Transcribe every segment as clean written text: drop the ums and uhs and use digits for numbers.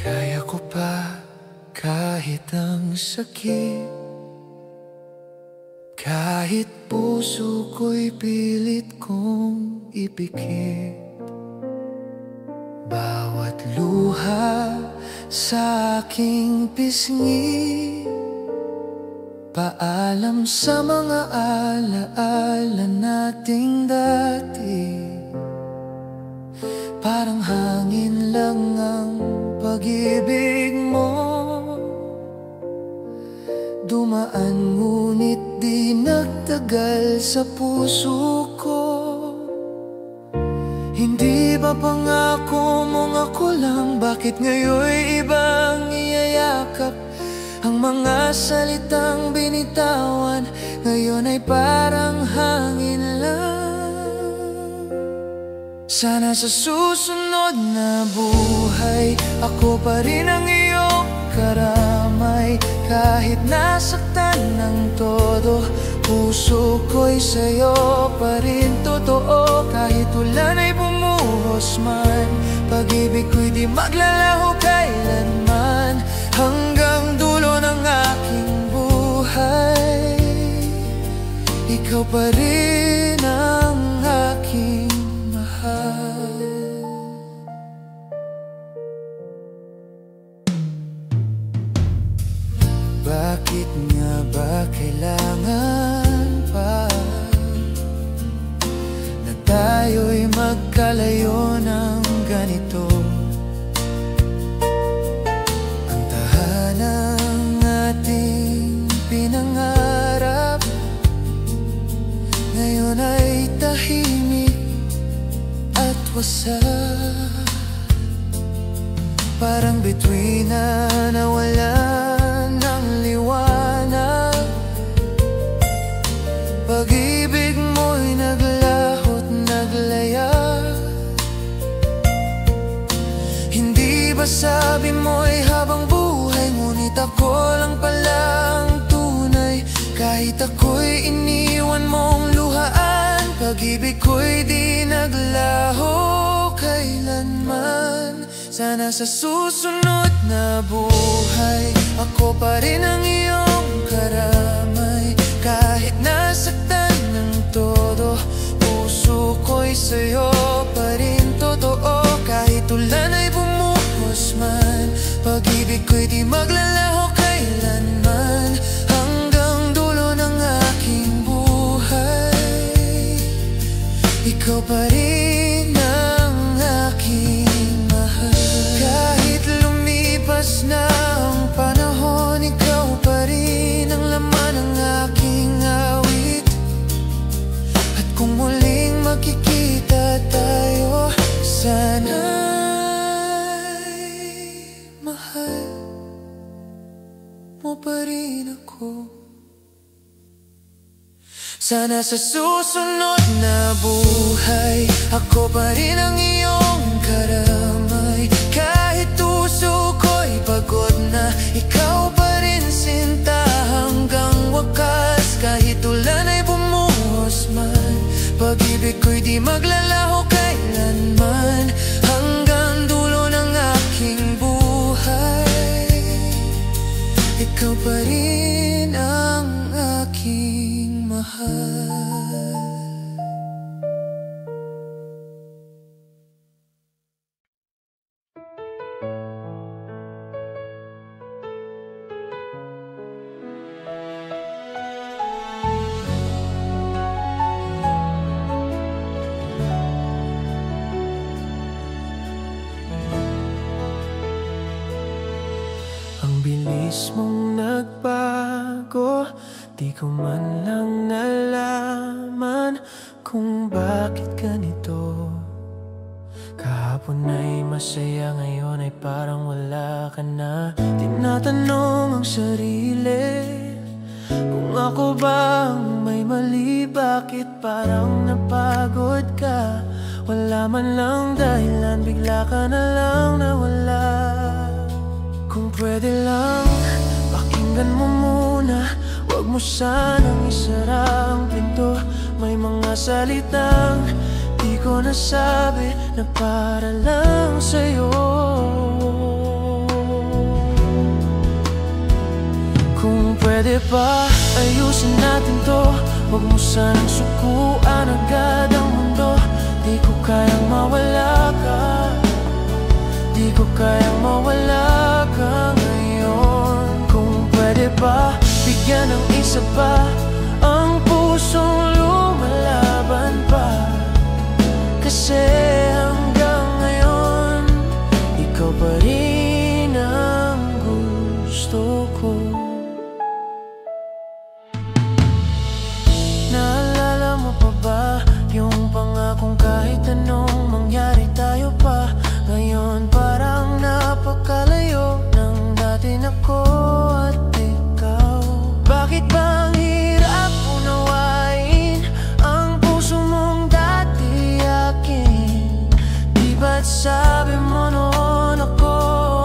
Kaya ko pa kahit ang sakit, kahit puso ko'y pilit kong ipikit. Bawat luha sa aking pisngi, paalam sa mga alaala nating dati. Parang hangin lang ang pag-ibig mo, dumaan ngunit di nagtagal sa puso ko. Hindi ba pangako mong ako lang? Bakit ngayon'y ibang iyayakap? Ang mga salitang binitawan ngayon ay parang hangin lang. Sana sa susunod na buhay ako pa rin ang iyong karamay. Kahit nasaktan ng todo, puso ko'y sa'yo pa rin totoo. Kahit ulan ay bumuhos man, pag-ibig ko'y di maglalaho kailanman. Hanggang dulo ng aking buhay, ikaw pa rin ang aking mahal. Bakit nga ba kailangan pa na tayo'y magkalayo ng ganito? Ang tahanang ating pinangarap ngayon ay tahimik at wasak. Parang bituin na nawalan ng liwanag. Pag-ibig mo'y naglahot, naglaya. Hindi ba sabi mo'y habang buhay, ngunit ako lang pala ang tunay. Kahit ako'y iniwan mong luhaan, pag-ibig ko'y di naglaho kailanman. Sana sa susunod na buhay ako pa rin ang iyong karamay. Kahit nasaktan ng todo, puso ko'y sa'yo pa rin totoo. Kahit ulan ay bumuhos man, pag-ibig ko'y di maglalaho kailanman. Hanggang dulo ng aking buhay, ikaw pa rin ang aking mahal. Kahit lumipas na ang panahon, ikaw pa rin ang laman ng aking awit. At kung muling magkikita tayo, sana'y mahal mo pa rin ako. Sana sa susunod na buhay ako pa rin ang iyong karamay. Kahit puso ko'y pagod na, ikaw pa rin sinta hanggang wakas. Kahit ulan ay bumuhos man, pag-ibig ko'y di maglalaho kailanman. Hanggang dulo ng aking buhay, ikaw pa rin ang aking mahal. Ang bilis mong nagbago, di ko man lang nalaman kung bakit ganito. Kahapon ay masaya, ngayon ay parang wala ka na. Tinatanong ang sarili kung ako bang may mali. Bakit parang napagod ka? Wala man lang dahilan, bigla ka na lang nawala. Kung pwede lang, pakinggan mo muna, wag mo sanang isara ang pinto. May mga salitang di ko nasabi na para lang sa'yo. pwede ba ayusin natin to? Huwag mo sanang sukuan agad ang mundo. Di ko kayang mawala ka, di ko kayang mawala ka ngayon. Kung pwede ba bigyan ng isa pa ang pusong lumalaban pa. Kasi hanggang ngayon ikaw pa rin ang gusto ko. Naalala mo pa ba yung pangakong kahit anong mangyari tayo pa? Ngayon parang napakalayo ng dati na ko at ikaw. Bakit ba ang hirap unawain ang puso mong dati akin? Di ba't sabi mo noon ako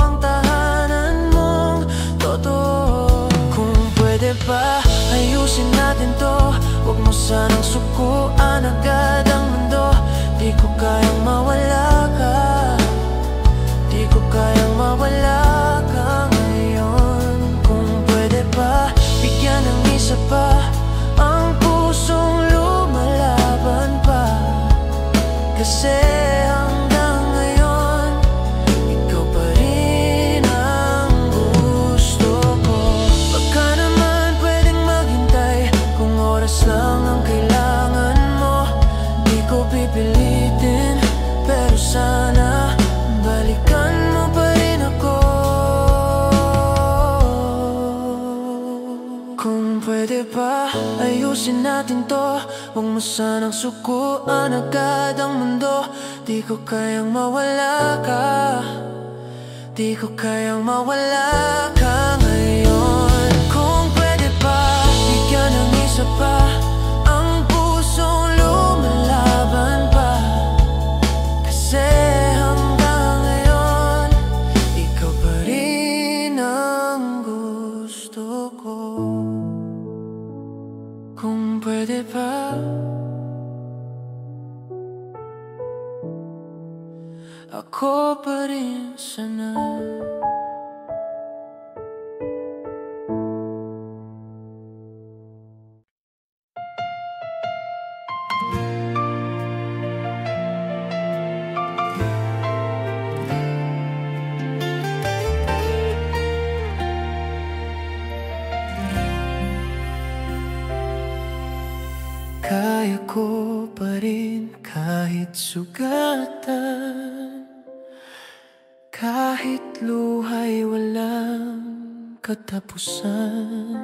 ang tahanan mong totoo? Kung pwede ba ayusin natin to? Huwag mo sanang sukuan agad ang mundo. Di ko kayang mawala ka, di ko kayang mawala ka ngayon. Kung pwede ba bigyan ng isa pa ang pusong lumalaban pa. Kasi hanggang ngayon ikaw pa rin ang gusto ko. Baka naman pwedeng maghintay kung oras lang ang kailangan mo. Di ko pipilitin, pero sana balikan mo pa rin ako. Kung pwede ba ayusin natin to? Huwag mo sanang sukuan agad ang mundo. Di ko kayang mawala ka, di ko kayang mawala ka ngayon. Kung pwede ba bigyan ng isa pa ang pusong lumalaban pa. Kasi hanggang ngayon ikaw pa rin ang gusto ko. Kung pwede ba ako pa rin sana. Kaya ko pa rin kahit sugatan, kahit luha'y walang katapusan.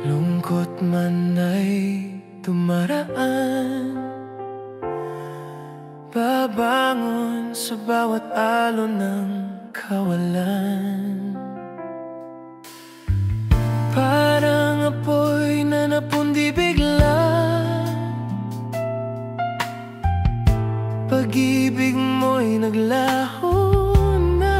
Lungkot man ay dumaraan, babangon sa bawat alon ng kawalan. Parang apoy na napundi bigla, pag-ibig mo'y naglaho na.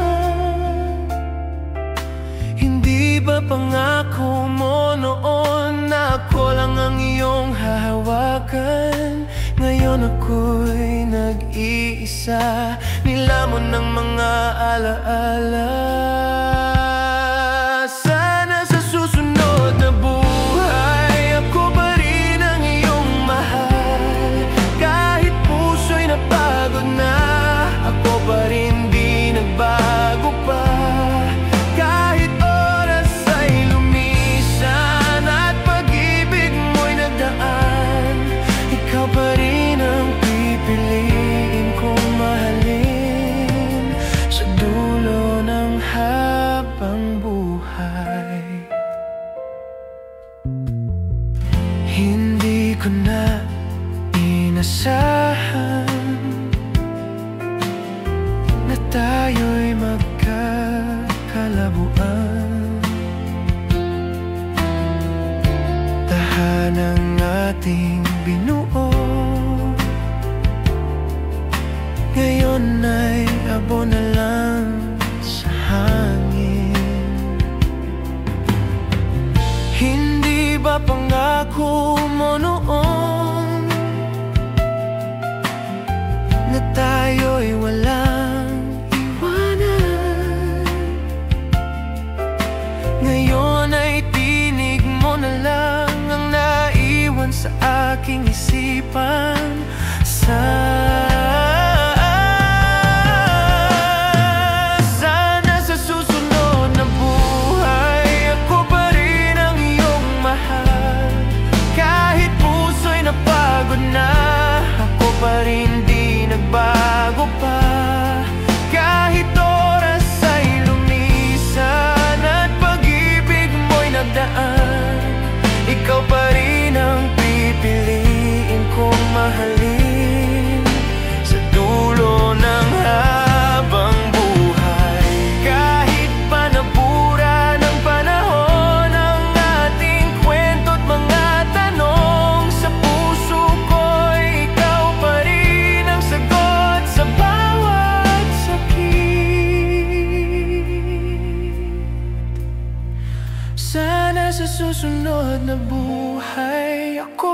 Hindi ba pangako mo noon na ako lang ang iyong hahawakan? Ngayon ako'y nag-iisa, nilamon ng mga alaala. Sana sa susunod na buhay ako pa rin ang iyong mahal. Kahit puso'y napagod na, ako pa rin di nagbago pa. Kahit oras ay lumisan at pag-ibig mo'y nagdaan, ikaw pa rin ang pipiliin kong mahalin sa dulo ng habang buhay. Hindi ko na inasahan na tayo'y magkakalabuan. Tahanang ating binuo ngayon ay abo na lang sa hangin. Hindi ba pangako mo noon na tayo'y walang iwanan?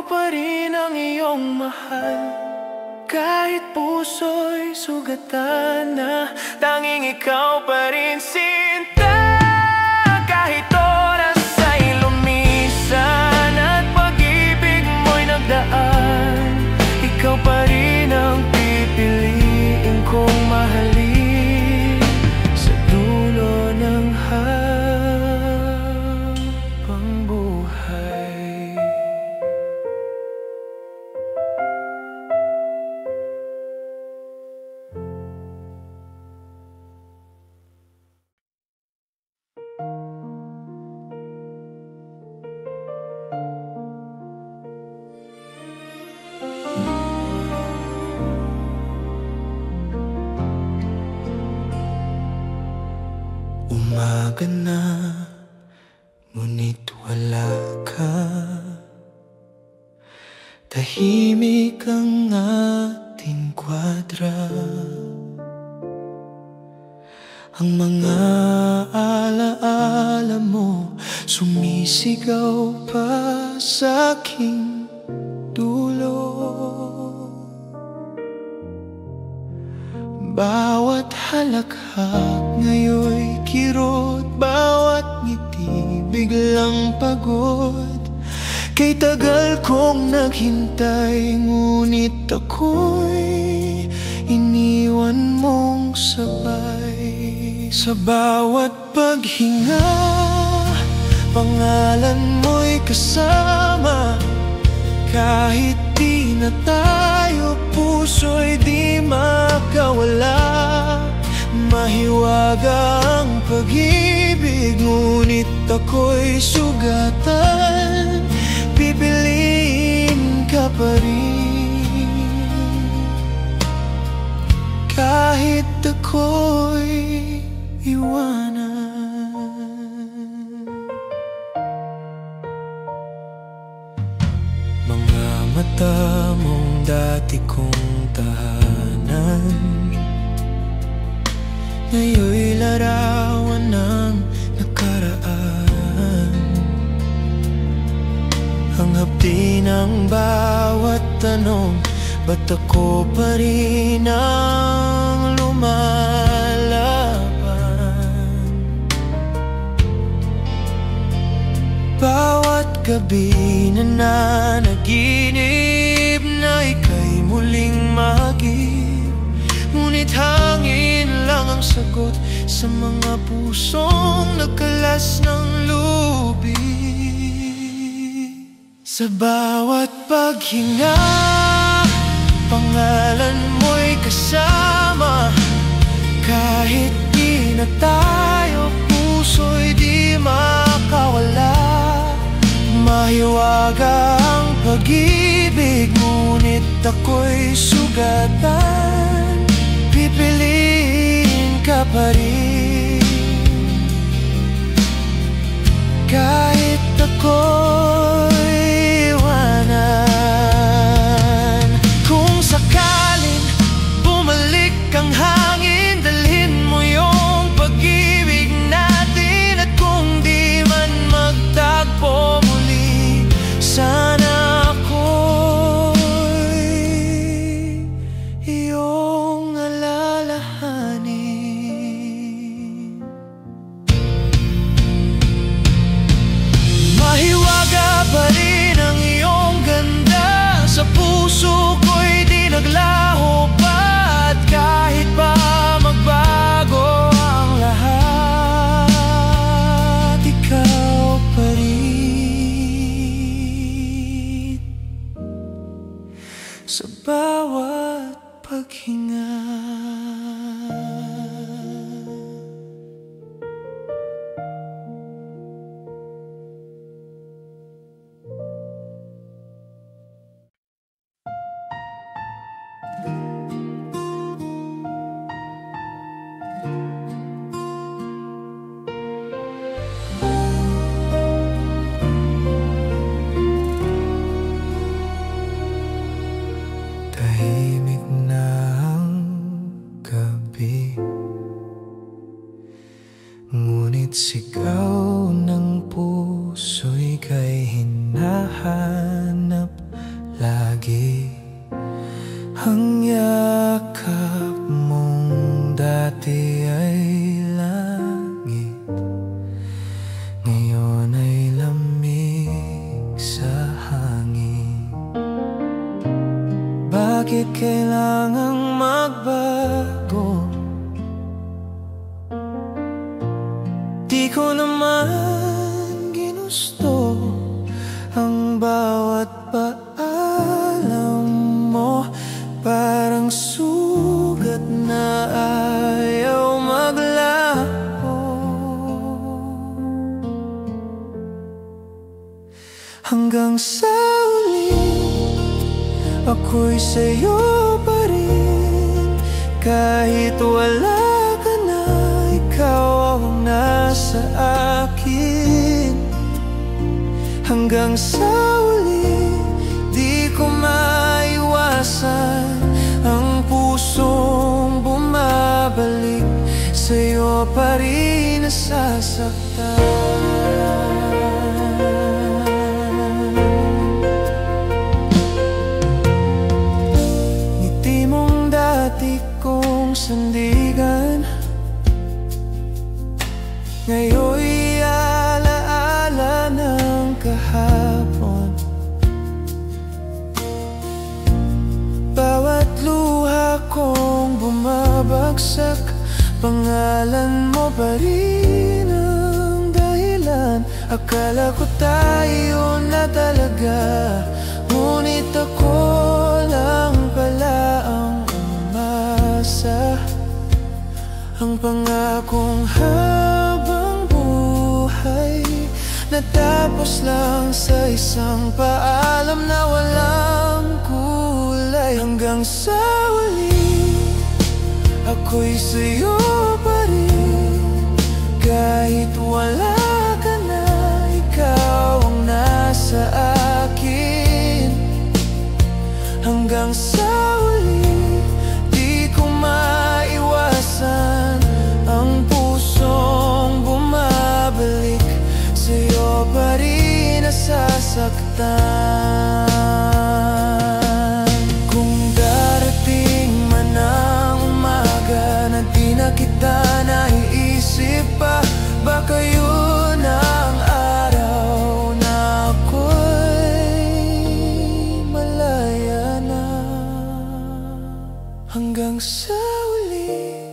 ikaw pa rin ang iyong mahal. Kahit puso'y sugatan na, tanging ikaw pa rin sinta. Kahit oras ay lumisan at pag-ibig mo'y nagdaan, ikaw pa rin ang pipiliin kong mahalin sa dulo ng habang buhay. Umaga na, ngunit wala ka. Tahimik ang ating kwadra. Ang mga alaala mo sumisigaw pa sa aking dulo. Bawat halakhak ngayon'y kirot, bawat ngiti biglang pagod. Kay tagal kong naghintay, ngunit ako'y iniwan mong sabay. Sa bawat paghinga, pangalan mo'y kasama. Kahit di na tayo, puso'y di makawala. Mahiwaga ang pag-ibig, ngunit ako'y sugatan. Pipiliin ka pa rin kahit ako'y iwanan. Mga mata mong dati kong tahanan, ngayon'y larawan ng nakaraan. Ang hapdi ng bawat tanong, ba't ako pa rin ang lumalaban? Bawat gabi na nanaginip na ika'y muling mahagip, ngunit hangin lang ang sagot sa mga pusong nagkalas ng lubid. Sa bawat paghinga, pangalan mo'y kasama. Kahit di na tayo, puso'y di makawala. Mahiwaga ang pag-ibig, ngunit ako'y sugatan. Pipiliin ka pa rin kahit ako'y iwanan. Kung sakaling bumalik ang hangin, dalhin mo yung pag-ibig natin. At kung di man magtagpo muli, sana ako'y iyong alalahanin. Mahiwaga pa rin ang iyong ganda, sa puso ko'y di naglaho pa. At kahit pa magbago ang lahat, ikaw pa rin sa bawat paghinga. Tahimik na ang gabi, ngunit sigaw ng puso'y kay hinahanap. dati ay langit, ngayon ay lamig sa hangin. Bakit kailangang magbago? Di ko naman ginusto ang bawat paalam mo. Parang sugat na ayaw maglaho. Hanggang sa uli, ako'y sa'yo pa rin. Kahit wala ka na, ikaw ang nasa akin. Hanggang sa uli, di ko maiwasan ang pusong bumabalik, sa'yo pa rin nasasaktan. Ngiti mong dati kong sandigan, ngayon'y alaala ng kahapon. Bawat luha kong bumabagsak, pangalan mo pa rin ang dahilan. Akala ko tayo na talaga, ngunit ako lang pala ang umasa. Ang pangakong habang buhay natapos lang sa isang paalam na walang kulay. Hanggang sa uli, ako'y sa'yo pa rin. Kahit wala ka na, ikaw ang nasa akin. Hanggang sa uli, di ko maiwasan ang pusong bumabalik, sa'yo pa rin nasasaktan. Kung darating man ang umaga na di na kita naiisip pa, baka yun ang araw na ako'y malaya na. Hanggang sa uli,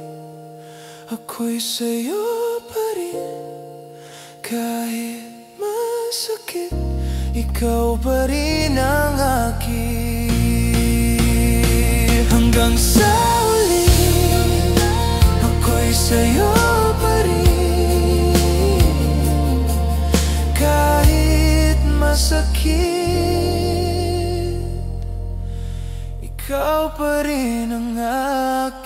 ako'y sa'yo pa rin. Kahit masakit, ikaw pa rin ang akin. Hanggang sa uli, ako'y sa'yo pa rin. Kahit masakit, ikaw pa rin ang akin.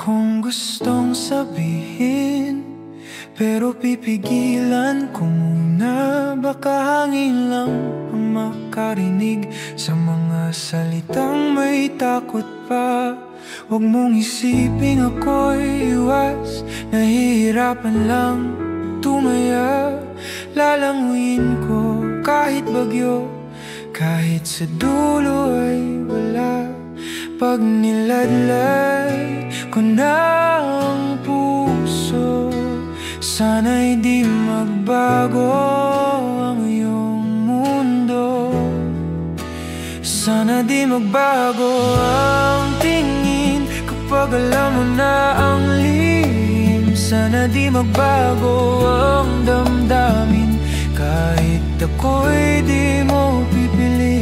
Kung gustong sabihin, pero pipigilan ko muna. Baka hangin lang ang makarinig sa mga salitang may takot pa. Huwag mong isipin ako'y iwas, nahihirapan lang tumaya. Lalanguin ko kahit bagyo, kahit sa dulo ay wala. Pag niladlay ko na ang puso, sana'y di magbago ang iyong mundo. Sana di magbago ang tingin kapag alam mo na ang lihim. Sana di magbago ang damdamin kahit ako'y di mo pipiliin.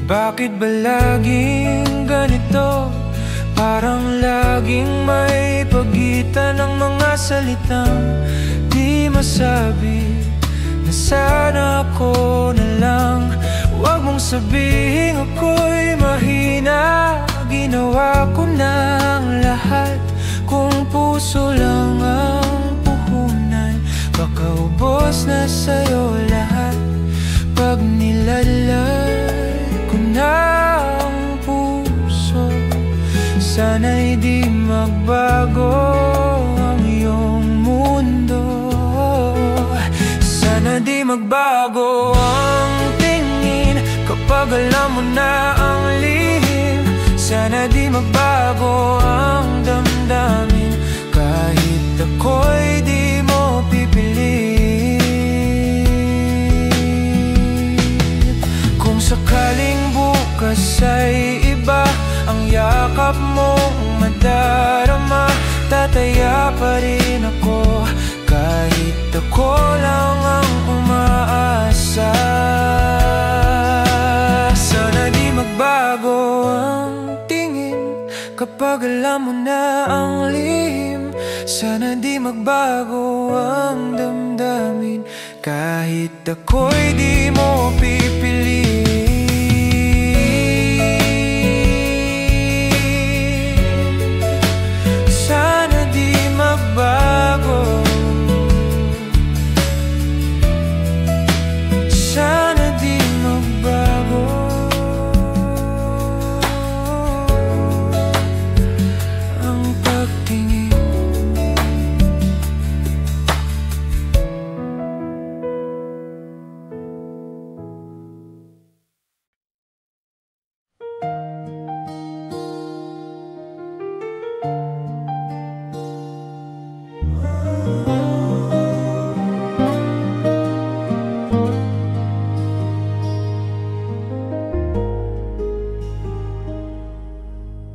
Bakit ba laging ganito? Parang laging may pagitan ng mga salitang di masabi. Na sana ako na lang, huwag mong sabihin ako'y mahina. Ginawa ko na ang lahat. di magbago ang iyong mundo. Sana di magbago ang tingin kapag alam mo na ang lihim. Sana di magbago ang damdamin kahit ako'y di mo pipiliin. Kung sakaling bukas ay iba ang yakap mong madarama, tataya pa rin ako kahit ako lang ang umaasa. Sana di magbago ang tingin kapag alam mo na ang lihim. Sana di magbago ang damdamin kahit ako'y di mo pipiliin. Sana di magbago, sana di magbago ang pagtingin.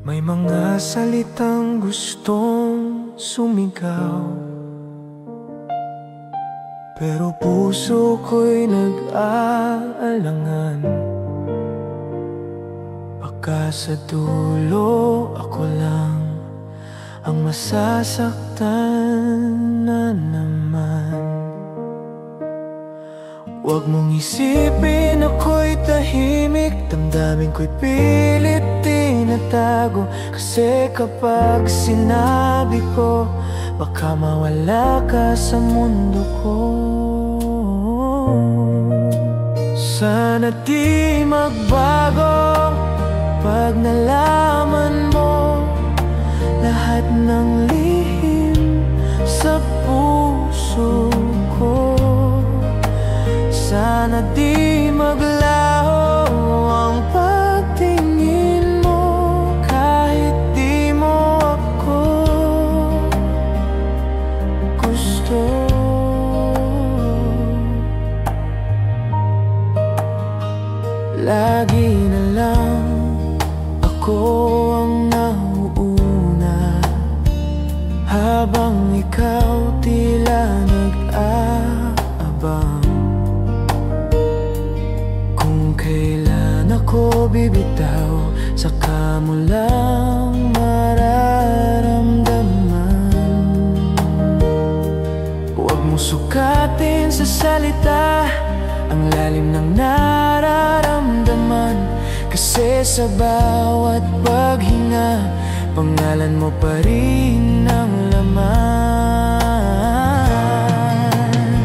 May mga salitang gustong sumigaw, pero puso ko'y nag-aalangan. Baka sa dulo ako lang ang masasaktan na naman. Huwag mong isipin ako'y tahimik, damdamin ko'y pilit tinatago. Kasi kapag sinabi ko, baka mawala ka sa mundo ko. Sana di magbago pag nalaman mo lahat ng lihim sa puso ko. Sana di maglaho ang pagtingin mo kahit di mo ako gusto. Lagi na lang ako ang nauuna, habang ikaw tila nag-aabang. Kailan ako bibitaw, saka mo lang mararamdaman. Huwag mo sukatin sa salita ang lalim ng nararamdaman. Kasi sa bawat paghinga, pangalan mo pa rin ang laman.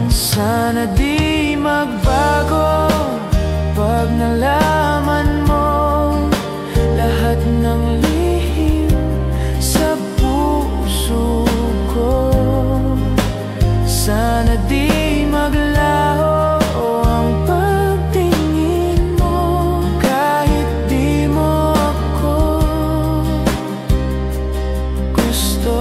Sana di magbago pag nalaman mo lahat ng lihim sa puso ko. Sana di maglaho ang pagtingin mo kahit di mo ako gusto.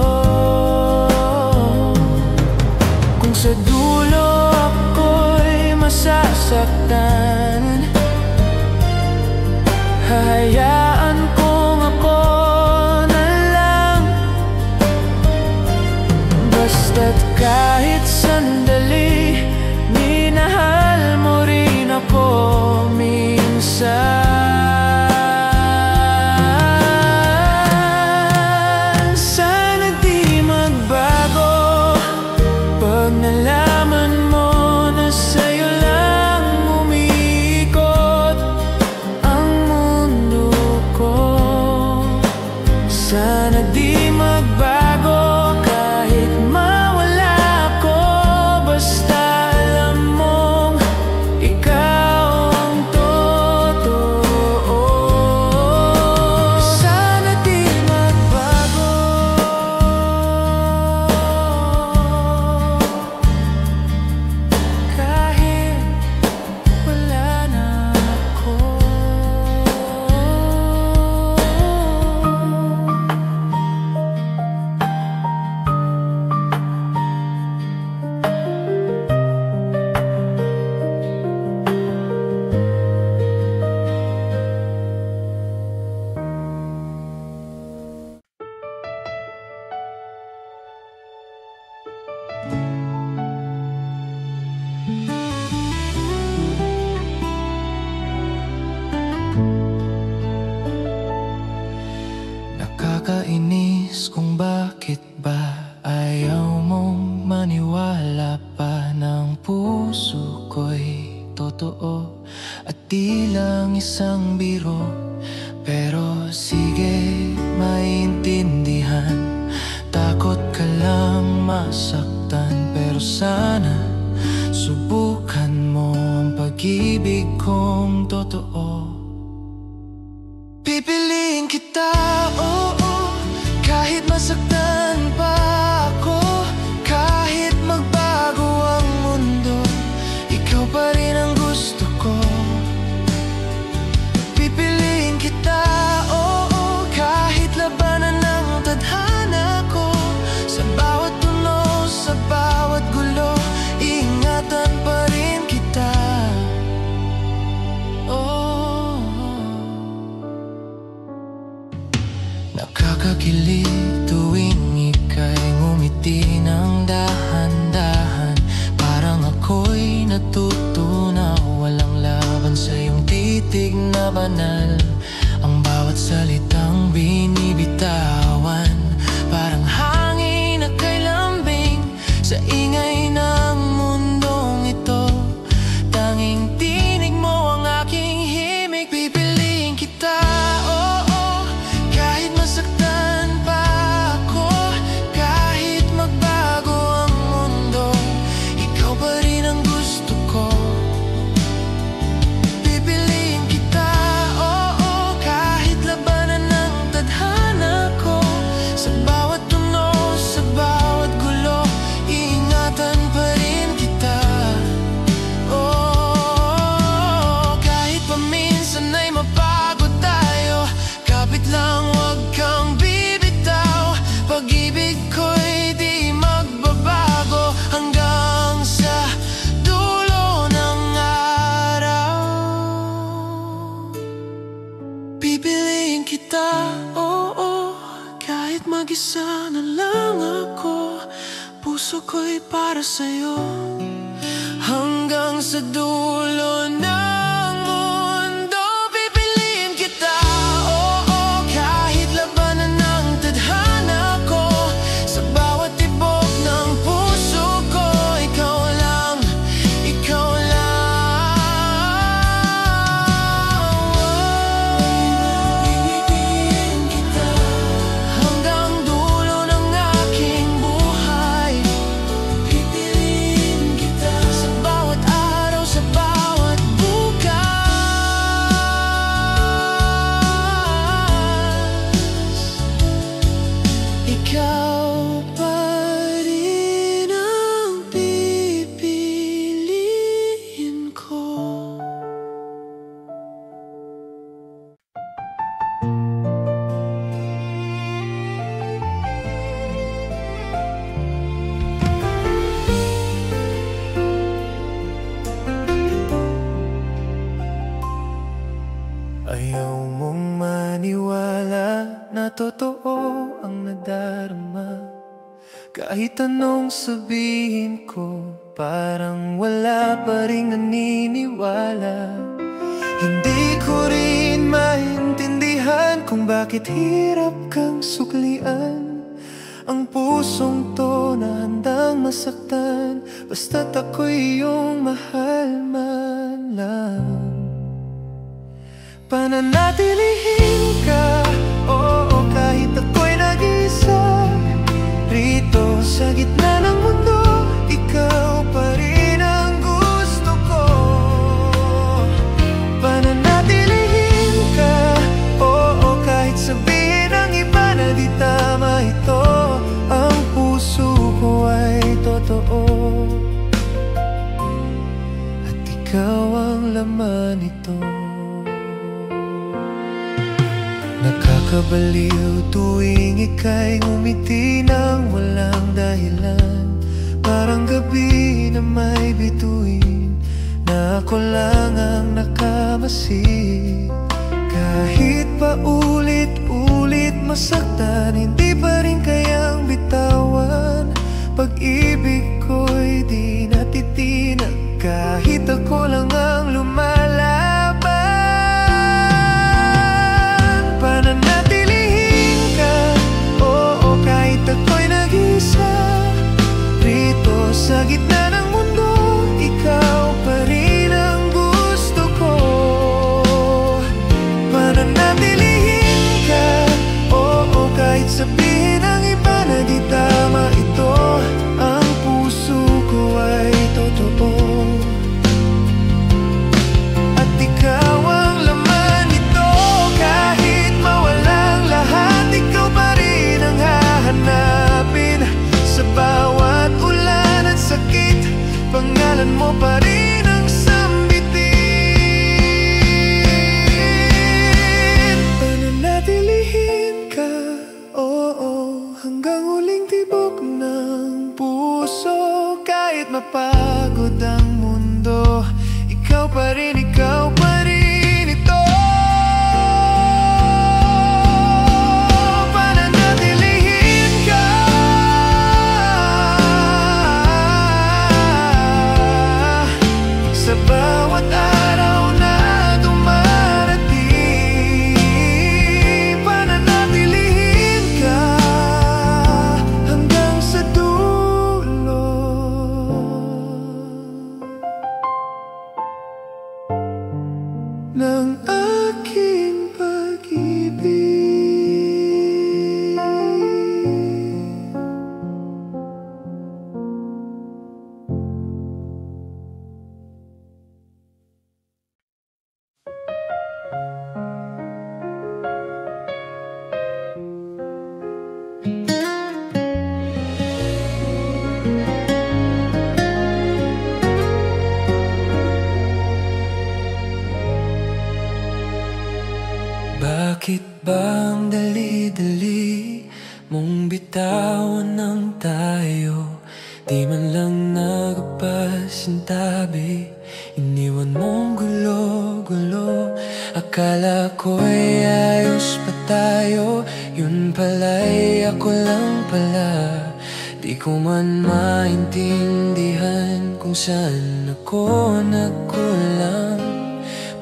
labis kung bakit ba ayaw mong maniwala pa ng puso ko'y totoo at di lang isang biro. Pero sige, maintindihan, takot ka lang masaktan. Pero sana subukan mo ang pag-ibig kong totoo. Pipiliin kita, oo, kahit masaktan pa ako. Kahit magbago ang mundo, ikaw pa rin ang gusto ko. Pipiliin kita, oo, kahit labanan ng tadhana ko. Sa bawat tunog, sa bawat gulo, ingatan pa rin kita. Nakakakilig tuwing ika'y ngumiti ng dahan-dahan. Parang ako'y natutunaw, walang laban sa iyong titig na banal. Ang bawat salitang binibitawan, parang hangin na kay lambing sa ingay ng mundong ito. Tanging tinig mo ang aking himig. Pipiliin kita, oo, kahit masaktan pa ako. Kahit magbago ang mundo, ikaw pa rin ang gusto ko. Pipiliin kita, oo, kahit labanan ng tadhana ko. Sa bawat tunog, sa bawat gulo, ingatan pa rin kita. Oh, kahit paminsan ay mapagod tayo, kapit lang, wag kang bibitaw. Pag-ibig ko'y di magbabago hanggang sa dulo ng araw. Pipiliin kita, oo, kahit mag-isa na lang ako. Puso ko'y para sa'yo hanggang sa dulo ng mundo. Pipiliin kita, oo, kahit labanan ng tadhana ko. Sa bawat tibok ng puso ko, ikaw lang, ikaw lang. Pipiliin kita hanggang dulo ng aking buhay. Pipiliin kita sa bawat araw, sa bawat bukas. Ikaw pa rin ang pipiliin ko. Ayaw mong maniwala na totoo ang nadarama. Kahit anong sabihin ko, parang wala pa ring naniniwala. Hindi ko rin maintindihan kung bakit hirap kang suklian ang pusong to na handang masaktan, basta't ako'y iyong mahal man lang. Pananatilihin ka, oo, kahit ako'y nag-isa rito sa gitna ng mundo. Ikaw pa rin ang gusto ko. Pananatilihin ka, oo, kahit sabihin ng iba na di tama ito. Ang puso ko ay totoo at ikaw ang laman nito. Nakakabaliw tuwing ika'y ngumiti nang walang dahilan. Parang gabi na may bituin na ako lang ang nakamasid. Kahit pa ulit-ulit masaktan, hindi pa rin kayang bitawan. Pag-ibig ko'y di natitinag kahit ako lang ang lumalaban. Pananatilihin ka, oo, hanggang huling tibok ng puso. Kahit mapagod ang mundo, ikaw pa rin ito. Pananatilihin ka sa bawat araw na dumarating. Pananatilihin ka hanggang sa dulo ng aking pag-ibig. Bakit bang dali-dali mong bitawan ng tayo? Di man lang nagpasintabi, iniwan mong gulo-gulo. Akala ko'y ayos pa tayo, yun pala'y ako lang pala. Di ko man maintindihan kung saan ako nagkulang.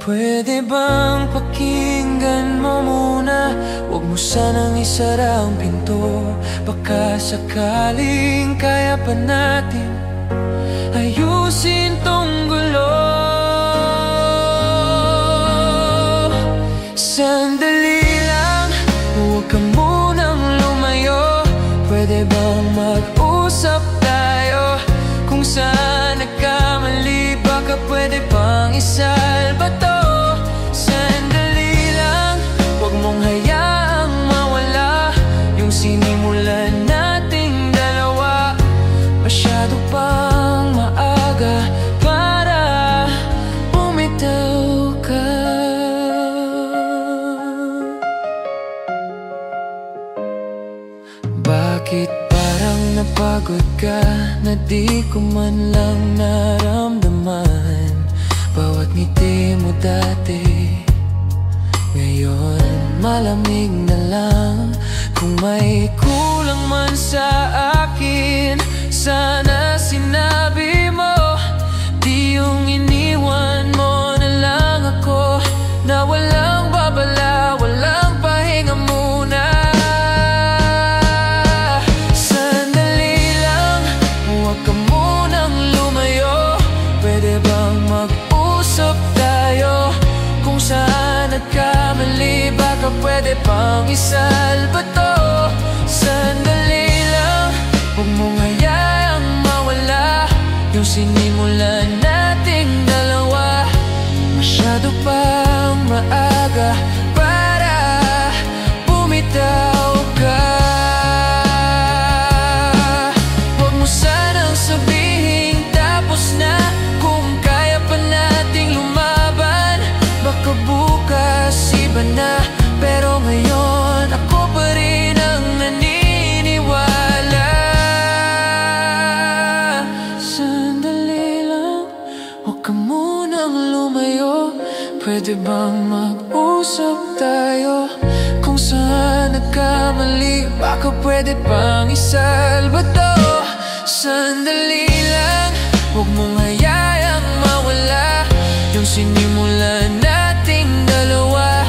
Pwede bang pakinggan mo muna? Huwag mo sanang isara ang pinto. Baka sakaling kaya pa natin ayusin tong gulo. Sandali lang, huwag ka munang lumayo. Pwede bang mag-usap tayo? Kung saan nagkamali, baka pwede pang isalba to. Sandali lang, huwag mong hayaang mawala yung sinimulan nating dalawa. Masyado pang maaga para bumitaw ka. Bakit parang napagod ka na di ko man lang naramdaman? Bawat ngiti mo dati, ngayon malamig na lang. Kung may kulang man sa akin, sana sinabi mo. Di yung iniwan mo na lang ako, na walang babala, walang pahinga muna. Sandali lang, huwag ka munang lumayo. Pwede bang mag-usap tayo? Kung saan nagkamali, baka pwede pang isalba to. Sandali lang, huwag mong hayaang mawala yung sinimulan nating dalawa. Masyado pang maaga para bumitaw ka. Huwag mo sanang sabihin tapos na, kung kaya pa nating lumaban. Baka bukas iba na, pero ngayon ako pa rin ang naniniwala. Sandali lang, huwag ka munang lumayo. Pwede bang mag-usap tayo? Kung saan nagkamali, baka pwede pang isalba to. Sandali lang, huwag mong hayaang mawala yung sinimulan nating dalawa.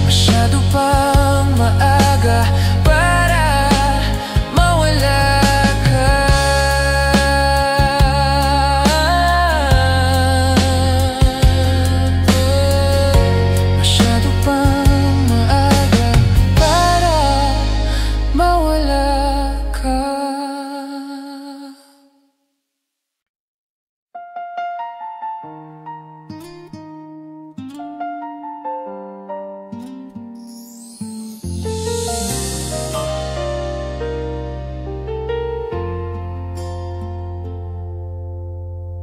Masyado pang maaga para mawala ka. Masyado pang maaga para mawala ka.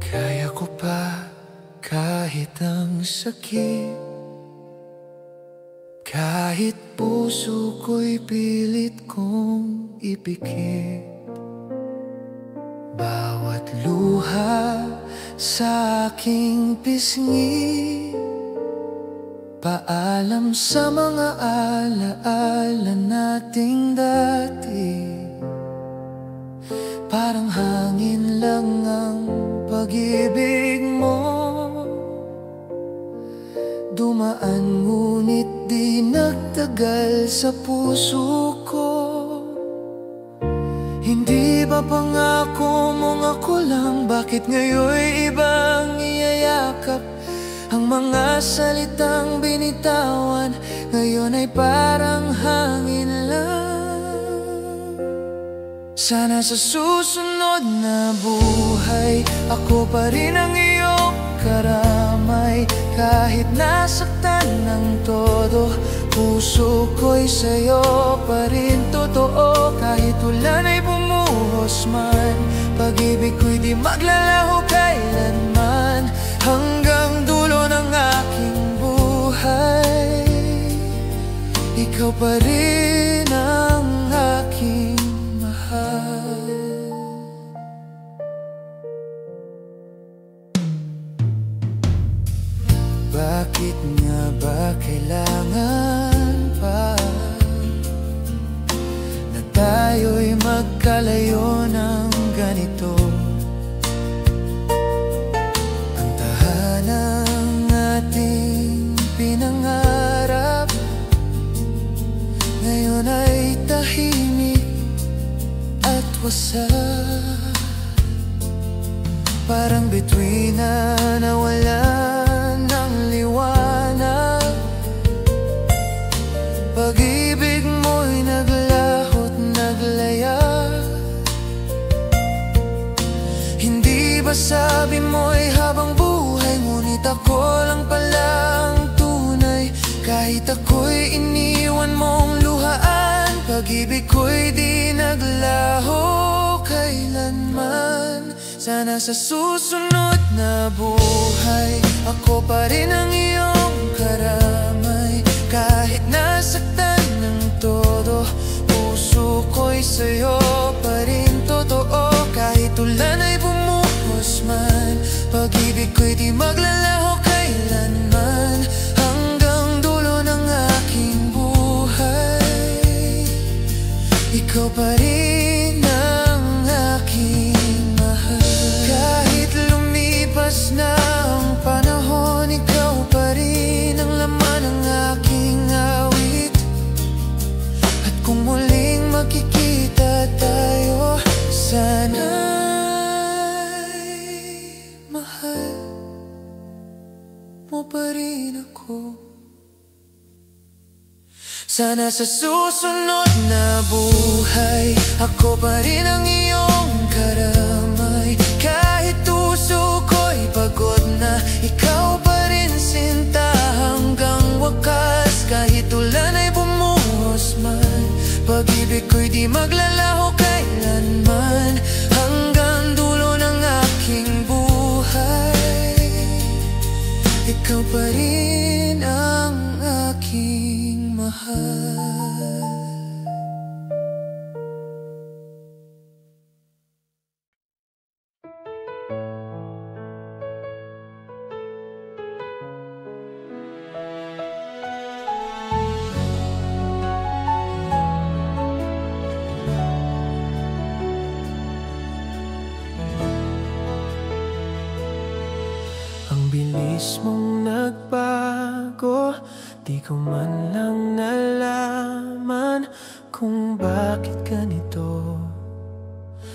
Kaya ko pa kahit ang sakit, kahit puso ko'y pilit kong ipikit. Bawat luha sa aking pisngi, paalam sa mga alaala nating dati. Parang hangin lang ang pag-ibig mo, dumaan ngunit di nagtagal sa puso ko. Hindi ba pangako mong ako lang? Bakit ngayon'y ibang iyayakap? Ang mga salitang binitawan ngayon ay parang hangin lang. Sana sa susunod na buhay ako pa rin ang iyong karamay. Kahit nasaktan ng todo, puso ko'y sa'yo pa rin totoo. Kahit ulan ay bumuhos man, pag-ibig ko'y di maglalaho kailanman. Hanggang dulo ng aking buhay, ikaw pa rin ang aking mahal. Bakit nga ba kailangan pa na tayo'y magkalayo ng ganito? Ang tahanang ating pinangarap ngayon ay tahimik at wasak. Parang bituin na nawalan ng liwanag. Pag-ibig mo'y naglaho't naglaya. Hindi ba sabi mo'y habang buhay, ngunit ako lang pala ang tunay. Kahit ako'y iniwan mong luhaan, pag-ibig ko'y di naglaho kailanman. Sana sa susunod na buhay ako pa rin ang iyong karamay. Kahit nasaktan ng todo, puso ko'y sa'yo pa rin totoo. Kahit ulan ay bumuhos man, pag-ibig ko'y di maglalaho kailanman. Hanggang dulo ng aking buhay, ikaw pa rin ang aking mahal. Kahit lumipas na ang panahon, ikaw pa rin ang laman ng aking awit. At kung muling makikita tayo, sana'y mahal mo pa rin ako. Sana sa susunod na buhay ako pa rin ang iyong karamay. Kahit puso ko'y pagod na, ikaw pa rin sinta hanggang wakas. Kahit ulan ay bumuhos man, pag-ibig ko'y di maglalaho kailanman. Hanggang dulo ng aking buhay, ikaw pa rin ang aking mahal. Ang bilis mong nagbago, di ko man lang nalaman kung bakit ganito.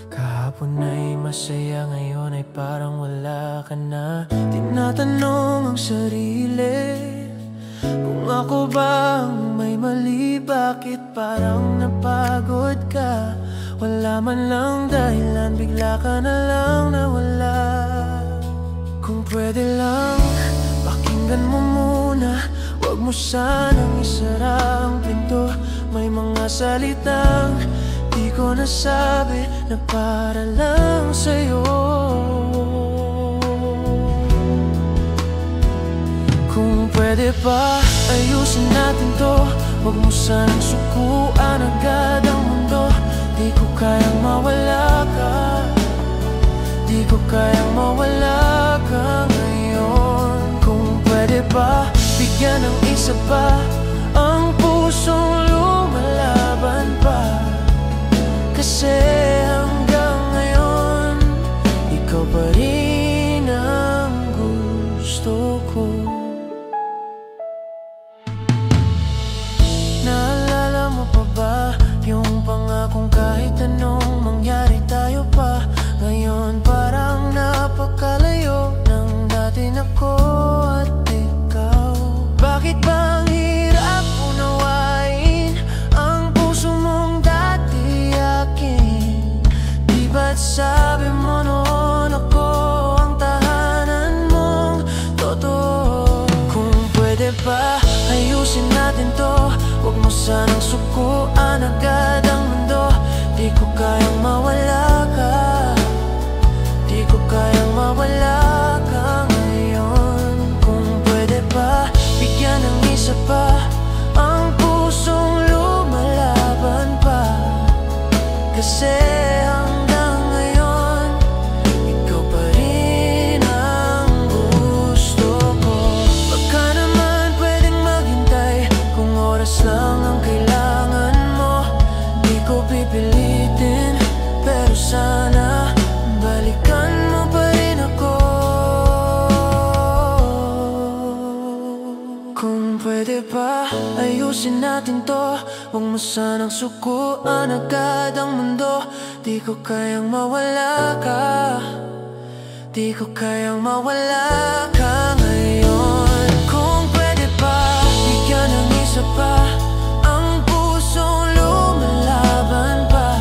Kahapon ay masaya, ngayon ay parang wala ka na. Tinatanong ang sarili kung ako bang may mali. Bakit parang napagod ka? Wala man lang dahilan, bigla ka na lang nawala. Kung pwede lang, pakinggan mo muna. Huwag mo sanang isara ang pinto. May mga salitang di ko nasabi na para lang sa'yo. Kung pwede pa, ayusin natin to. Huwag mo sanang sukuan agad ang mundo. Di ba ang pusong lumalaban pa? Kasi hanggang ngayon ikaw pa rin ang gusto ko. Naalala mo pa ba yung pangakong kahit anong mangyari tayo pa? Ngayon parang napakalayo ng dati na ko at ikaw. Bakit ba ang hirap unawain ang puso mong dati akin? Di ba't sabi mo noon ako ang tahanan mong totoo? Kung pwede ba ayusin natin to, huwag mo sanang sukuan agad ang mundo. Di ko kayang mawala ka, di ko kayang mawala ka ngayon. Kung pwede ba bigyan ng isa pa ang pusong lumalaban pa? Kasi hanggang ngayon ikaw pa rin ang gusto ko. Baka naman pwedeng maghintay kung oras lang ang kailangan mo. Di ko pipilitin, pero sana balikan mo pa rin ako. Kung pwede ba ayusin natin to, huwag mo sanang sukuan agad ang mundo. Di ko kayang mawala ka, di ko kayang mawala ka ngayon. Kung pwede ba bigyan ng isa pa ang pusong lumalaban pa?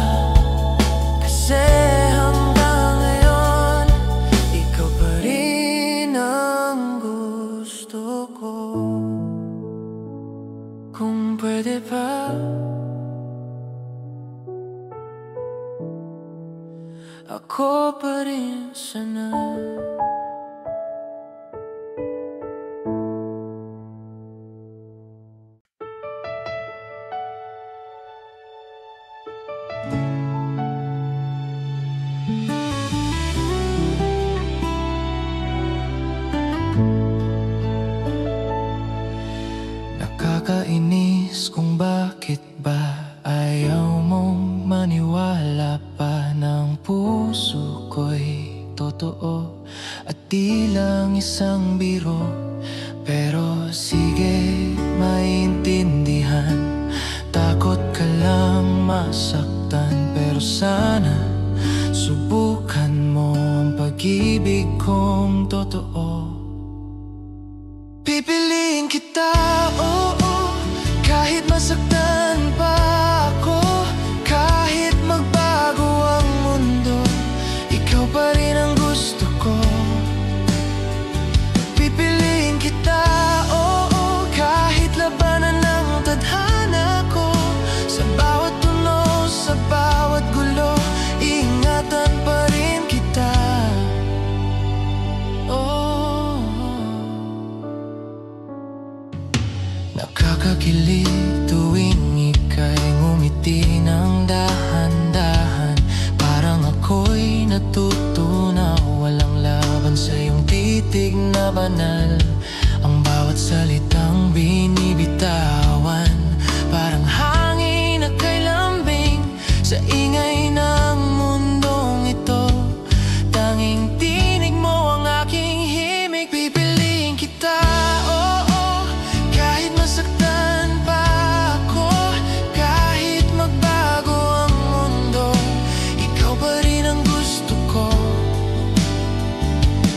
Kasi hanggang ngayon ikaw pa rin ang gusto ko. Kung pwede ba ako pa rin sana. Nakakainis kung bakit ba ayaw mong maniwala pa ng puso ko'y totoo at di lang isang biro. Pero sige, maintindihan, takot ka lang masaktan. Pero sana subukan mo ang pag-ibig kong totoo. Pipiliin kita, oo, kahit masaktan pa ako. Kahit magbago ang mundo, ikaw pa rin ang gusto ko. Pipiliin kita, oo, kahit labanan ng tadhana ko. Sa bawat tunog, sa bawat gulo, ingatan pa rin kita. Nakakakilig tuwing ika'y ngumiti ng dahan-dahan. Parang ako'y natutunaw, walang laban sa iyong titig na banal. Ang bawat salitang binibitawan, parang hangin na kay lambing sa ingay ng mundong ito. Tanging tinig mo ang aking himig. Pipiliin kita, oo, kahit masaktan pa ako. Kahit magbago ang mundo, ikaw pa rin ang gusto ko.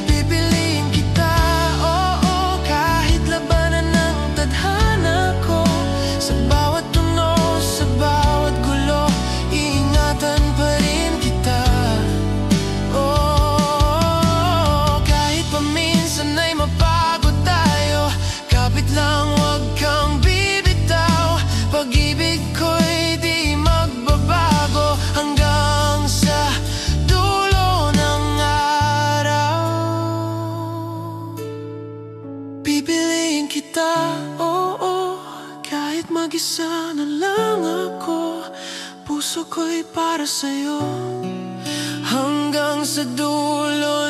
Pipiliin kita, oo, kahit labanan ng tadhana ko. Sa bawat tunog, sa bawat gulo, iingatan pa rin kita. Oh, kahit paminsan ay mapagod tayo, kapit lang, wag kang bibitaw. Pag-ibig ko'y di magbabago hanggang sa dulo ng araw. Pipiliin kita, oo, kahit mag-isa na lang ako. Puso ko'y para sa'yo hanggang sa dulo